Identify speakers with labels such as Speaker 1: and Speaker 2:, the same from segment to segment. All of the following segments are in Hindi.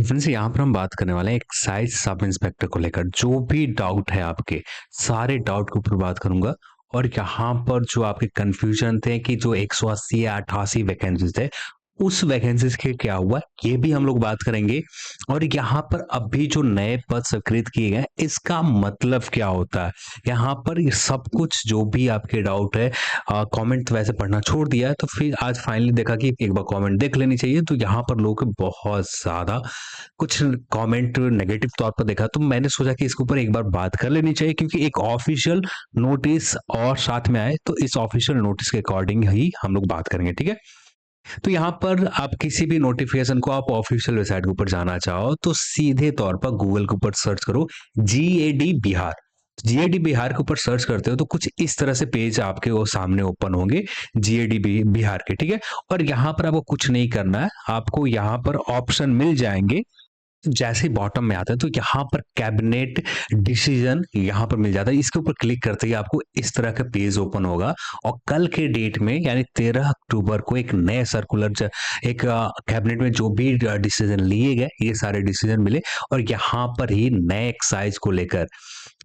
Speaker 1: फ्रेंड्स यहाँ पर हम बात करने वाले हैं एक्साइज सब इंस्पेक्टर को लेकर। जो भी डाउट है आपके, सारे डाउट के ऊपर बात करूंगा। और यहाँ पर जो आपके कंफ्यूजन थे कि जो 180 या 88 वैकेंसीज थे, उस वैकेंसीज के क्या हुआ, ये भी हम लोग बात करेंगे। और यहाँ पर अभी जो नए पद स्वीकृत किए गए, इसका मतलब क्या होता है। यहाँ पर ये सब कुछ जो भी आपके डाउट है, कमेंट वैसे पढ़ना छोड़ दिया है, तो फिर आज फाइनली देखा कि एक बार कमेंट देख लेनी चाहिए। तो यहाँ पर लोगों के बहुत ज़्यादा कुछ कमेंट नेगेटिव तौर पर देखा, तो मैंने सोचा कि इसके ऊपर एक बार बात कर लेनी चाहिए, क्योंकि एक ऑफिशियल नोटिस और साथ में आए, तो इस ऑफिशियल नोटिस के अकॉर्डिंग ही हम लोग बात करेंगे, ठीक है। तो यहाँ पर आप किसी भी नोटिफिकेशन को आप ऑफिशियल वेबसाइट के ऊपर जाना चाहो, तो सीधे तौर पर गूगल के ऊपर सर्च करो जीएडी बिहार। जीएडी बिहार के ऊपर सर्च करते हो तो कुछ इस तरह से पेज आपके वो सामने ओपन होंगे, जीएडी बिहार के, ठीक है। और यहाँ पर आपको कुछ नहीं करना है, आपको यहाँ पर ऑप्शन मिल जाएंगे। जैसे ही बॉटम में आता है तो यहाँ पर कैबिनेट डिसीजन यहाँ पर मिल जाता है। इसके ऊपर क्लिक करते ही आपको इस तरह का पेज ओपन होगा। और कल के डेट में यानी 13 अक्टूबर को एक नए सर्कुलर, एक कैबिनेट में जो भी डिसीजन लिए गए, ये सारे डिसीजन मिले। और यहाँ पर ही नए एक्साइज को लेकर,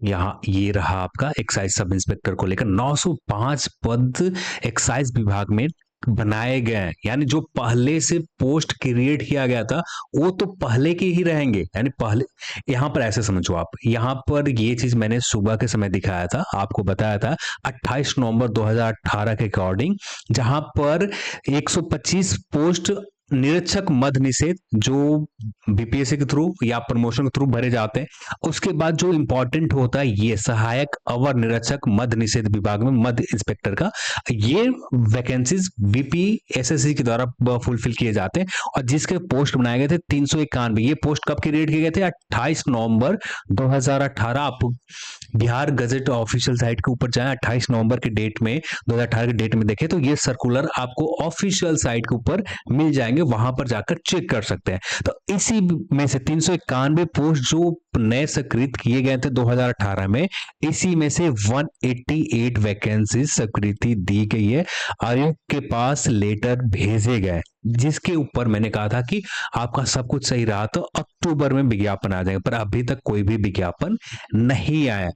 Speaker 1: यहाँ ये रहा आपका एक्साइज सब इंस्पेक्टर को लेकर 905 पद एक्साइज विभाग में बनाए गए हैं। यानी जो पहले से पोस्ट क्रिएट किया गया था, वो तो पहले के ही रहेंगे। यानी पहले, यहाँ पर ऐसे समझो आप, यहाँ पर ये चीज मैंने सुबह के समय दिखाया था, आपको बताया था 28 नवंबर 2018 के अकॉर्डिंग, जहां पर 125 पोस्ट निरीक्षक मद निषेध जो बीपीएससी के थ्रू या प्रमोशन के थ्रू भरे जाते हैं। उसके बाद जो इंपॉर्टेंट होता है, ये सहायक अवर निरीक्षक मद निषेध विभाग में मद इंस्पेक्टर का, ये वैकेंसीज बीपीएसएससी के द्वारा फुलफिल किए जाते हैं। और जिसके पोस्ट बनाए गए थे 391, ये पोस्ट कब क्रिएट किए गए थे? 28 नवंबर 2018। आप बिहार गजट ऑफिशियल साइट के ऊपर जाएं, 28 नवंबर के डेट में, 2018 के डेट में देखें, तो ये सर्कुलर आपको ऑफिशियल साइट के ऊपर मिल जाएंगे, वहां पर जाकर चेक कर सकते हैं। तो इसी में से 391 पोस्ट जो नए स्वीकृत किए गए थे 2018 में, इसी में से 188 वैकेंसी स्वीकृति दी गई है। आयोग के पास लेटर भेजे गए, जिसके ऊपर मैंने कहा था कि आपका सब कुछ सही रहा तो अक्टूबर में विज्ञापन आ जाएगा, पर अभी तक कोई भी विज्ञापन नहीं आया।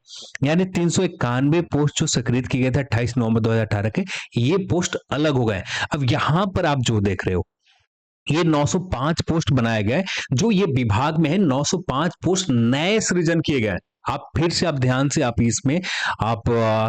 Speaker 1: यानी 391 पोस्ट जो स्वीकृत किए गए थे 28 नवंबर 2018 के, ये पोस्ट अलग हो गए। अब यहां पर आप जो देख रहे हो, ये 905 पोस्ट बनाए गए, जो ये विभाग में है 905 पोस्ट नए सृजन किए गए। आप फिर से आप ध्यान से आप इसमें आप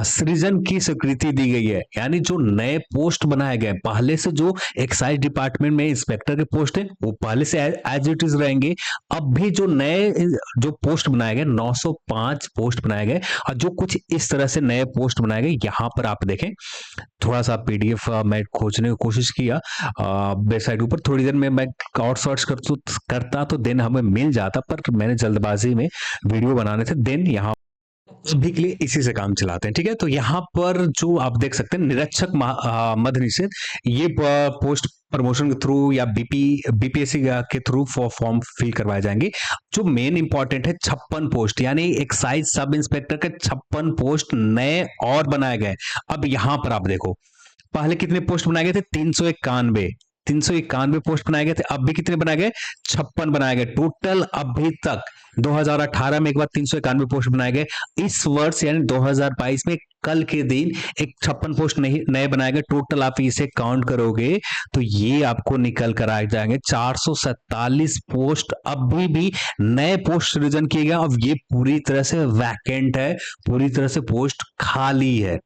Speaker 1: सृजन की स्वीकृति दी गई है। यानी जो नए पोस्ट बनाए गए, पहले से जो एक्साइज डिपार्टमेंट में इंस्पेक्टर के पोस्ट है वो पहले से एज इट इज रहेंगे। अब भी जो नए जो पोस्ट बनाए गए 905 पोस्ट बनाए गए, और जो कुछ इस तरह से नए पोस्ट बनाए गए, यहां पर आप देखें, थोड़ा सा पीडीएफ मैं खोजने की कोशिश किया वेबसाइट ऊपर, थोड़ी देर में मैं और सर्च करता तो देन हमें मिल जाता, पर मैंने जल्दबाजी में वीडियो बनाने थे, देन यहाँ अभी के लिए इसी से काम चलाते हैं, ठीक है। तो यहाँ पर जो आप देख सकते हैं निरीक्षक मद निषेध, ये पोस्ट प्रमोशन के थ्रू या बीपीएससी के थ्रू फॉर्म फिल करवाए जाएंगे। जो मेन इंपॉर्टेंट है 56 पोस्ट, यानी एक्साइज सब इंस्पेक्टर के 56 पोस्ट नए और बनाए गए। अब यहां पर आप देखो, पहले कितने पोस्ट बनाए गए थे? 391 पोस्ट बनाए गए थे। अब भी कितने बनाए गए? 56 बनाए गए टोटल। अभी तक 2018 में एक बार 391 पोस्ट बनाए गए, इस वर्ष यानी 2022 में कल के दिन एक 56 पोस्ट नए बनाए गए। टोटल आप इसे काउंट करोगे तो ये आपको निकल कर आ जाएंगे 447 पोस्ट अभी भी नए पोस्ट सृजन किए गए। अब ये पूरी तरह से वैकेंट है, पूरी तरह से पोस्ट खाली है।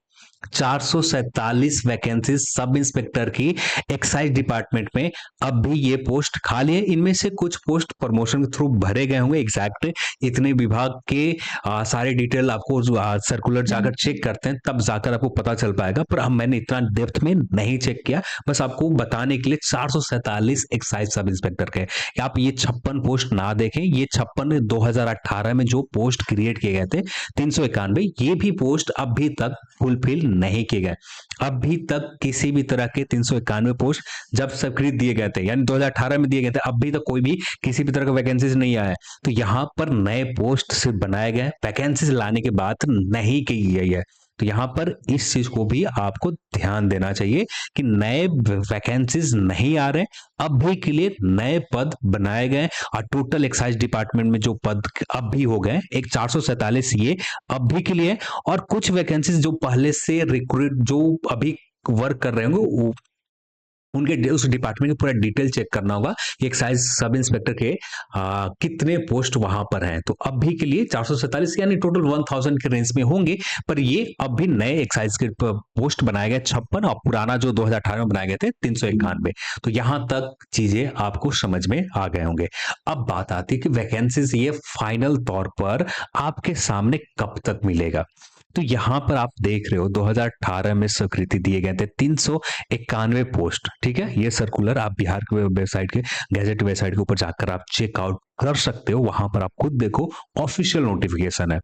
Speaker 1: 447 वैकेंसी सब इंस्पेक्टर की एक्साइज डिपार्टमेंट में अब भी ये पोस्ट खाली है। इनमें से कुछ पोस्ट प्रमोशन के थ्रू भरे गए होंगे, एग्जैक्ट इतने विभाग के सारे डिटेल आपको सर्कुलर जाकर चेक करते हैं, तब जाकर आपको पता चल पाएगा। पर हम मैंने इतना डेप्थ में नहीं चेक किया, बस आपको बताने के लिए 447 एक्साइज सब इंस्पेक्टर के। आप ये 56 पोस्ट ना देखें, ये 56 2018 में जो पोस्ट क्रिएट किए गए थे 391, ये भी पोस्ट अभी तक फुलफिल नहीं किए गए। अभी तक किसी भी तरह के 391 पोस्ट जब स्वीकृत दिए गए थे, यानी 2018 में दिए गए थे, अभी तक कोई भी किसी भी तरह का वैकेंसीज नहीं आया है। तो यहाँ पर नए पोस्ट सिर्फ बनाए गए, वैकेंसीज लाने की बात नहीं की गई है। तो यहाँ पर इस चीज को भी आपको ध्यान देना चाहिए कि नए वैकेंसीज नहीं आ रहे, अभी के लिए नए पद बनाए गए और टोटल एक्साइज डिपार्टमेंट में जो पद अब भी हो गए एक 447 ये अब भी के लिए, और कुछ वैकेंसीज जो पहले से रिक्रूट जो अभी वर्क कर रहे होंगे उनके उस डिपार्टमेंट का पूरा डिटेल चेक करना होगा कि एक्साइज सब इंस्पेक्टर के कितने पोस्ट वहां पर हैं। तो अभी के लिए 447 यानी टोटल 1000 के रेंज में होंगे, पर ये अब भी नए एक्साइज के पोस्ट बनाए गए 56 और पुराना जो 2018 में बनाए गए थे 391। तो यहां तक चीजें आपको समझ में आ गए होंगे। अब बात आती है कि वैकेंसीज ये फाइनल तौर पर आपके सामने कब तक मिलेगा। तो यहां पर आप देख रहे हो 2018 में स्वीकृति दिए गए थे 391 पोस्ट, ठीक है। ये सर्कुलर आप बिहार के वेबसाइट के गैजेट वेबसाइट के ऊपर जाकर आप चेकआउट कर सकते हो, वहां पर आप खुद देखो ऑफिशियल नोटिफिकेशन है।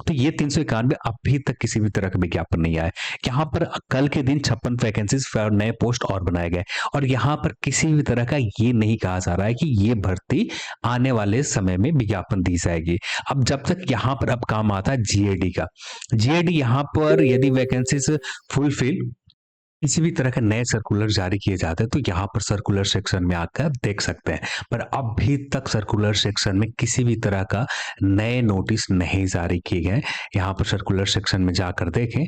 Speaker 1: तो ये 391 अभी तक किसी भी तरह का विज्ञापन नहीं आया। यहाँ पर कल के दिन 56 वैकेंसीज नए पोस्ट और बनाए गए, और यहाँ पर किसी भी तरह का ये नहीं कहा जा रहा है कि ये भर्ती आने वाले समय में विज्ञापन दी जाएगी। अब जब तक यहाँ पर अब काम आता है जीएडी का, जीएडी यहाँ पर यदि वैकेंसीज फुलफिल किसी भी तरह के नए सर्कुलर जारी किए जाते हैं तो यहाँ पर सर्कुलर सेक्शन में आकर देख सकते हैं, पर अभी तक सर्कुलर सेक्शन में किसी भी तरह का नए नोटिस नहीं जारी किए गए। यहाँ पर सर्कुलर सेक्शन में जाकर देखें